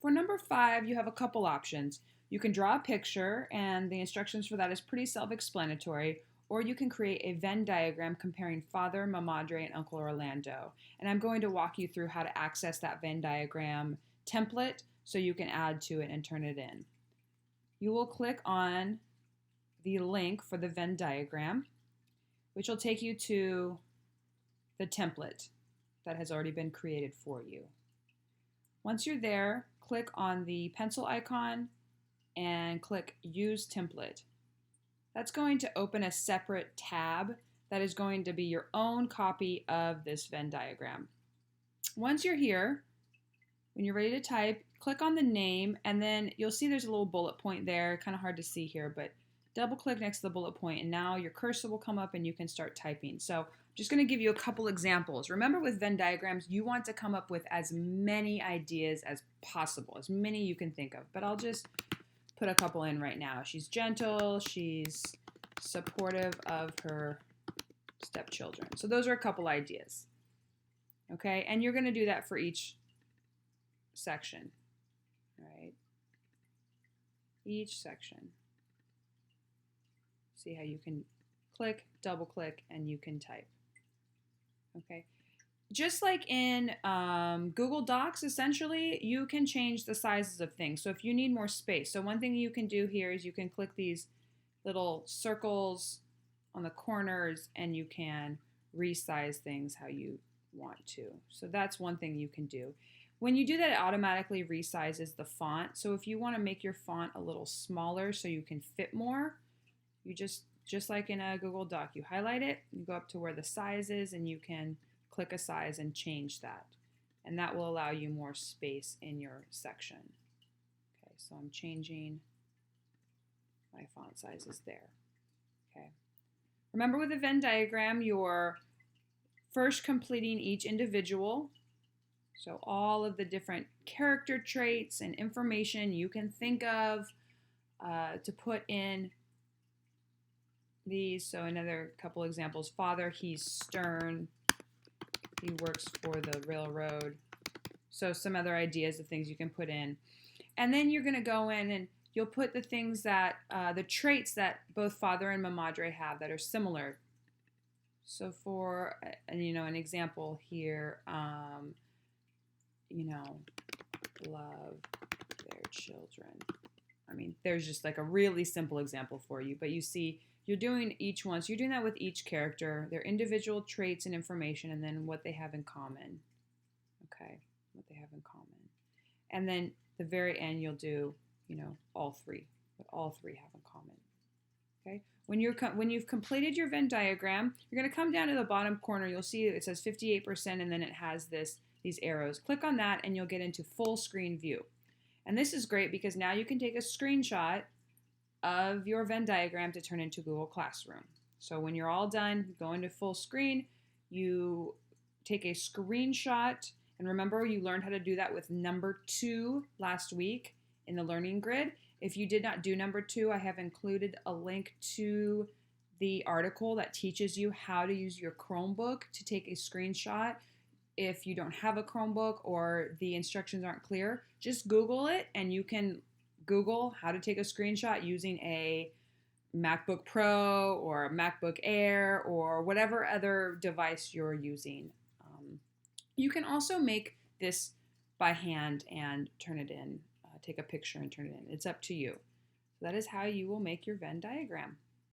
For number 5, you have a couple options. You can draw a picture, and the instructions for that is pretty self-explanatory, or you can create a Venn diagram comparing Father, Mamadre, and Uncle Orlando. And I'm going to walk you through how to access that Venn diagram template so you can add to it and turn it in. You will click on the link for the Venn diagram, which will take you to the template that has already been created for you. Once you're there, click on the pencil icon and click Use Template. That's going to open a separate tab that is going to be your own copy of this Venn diagram. Once you're here, when you're ready to type, click on the name, and then you'll see there's a little bullet point there, kind of hard to see here, but double click next to the bullet point, and now your cursor will come up and you can start typing. So I'm just going to give you a couple examples. Remember, with Venn diagrams, you want to come up with as many ideas as possible, as many you can think of, but I'll just put a couple in right now. She's gentle, she's supportive of her stepchildren. So those are a couple ideas. Okay, and you're going to do that for each section. All right, each section. See how you can click, double click, and you can type. Okay. Just like in Google Docs, essentially, you can change the sizes of things. So if you need more space, so one thing you can do here is you can click these little circles on the corners and you can resize things how you want to. So that's one thing you can do. When you do that, it automatically resizes the font. So if you want to make your font a little smaller so you can fit more, you just like in a Google Doc, you highlight it, you go up to where the size is, and you can click a size and change that. And that will allow you more space in your section. Okay, so I'm changing my font sizes there. Okay. Remember, with a Venn diagram, you're first completing each individual. So all of the different character traits and information you can think of to put in these. So another couple examples. Father, he's stern. He works for the railroad. So some other ideas of things you can put in. And then you're going to go in and you'll put the things that, the traits that both Father and Mamadre have that are similar. So for, an example here, love their children. I mean, there's just like a really simple example for you, but you see, you're doing each one. So you're doing that with each character, their individual traits and information, and then what they have in common. Okay, what they have in common. And then the very end, you'll do, all three, what all three have in common. Okay, when you've completed your Venn diagram, you're going to come down to the bottom corner. You'll see it says 58%, and then it has these arrows. Click on that, and you'll get into full screen view. And this is great because now you can take a screenshot of your Venn diagram to turn into Google Classroom. So when you're all done, you go into full screen, you take a screenshot, and remember, you learned how to do that with number 2 last week in the learning grid. If you did not do number 2, I have included a link to the article that teaches you how to use your Chromebook to take a screenshot. If you don't have a Chromebook or the instructions aren't clear, just Google it, and you can Google how to take a screenshot using a MacBook Pro or a MacBook Air or whatever other device you're using. You can also make this by hand and turn it in, take a picture and turn it in. It's up to you. So that is how you will make your Venn diagram.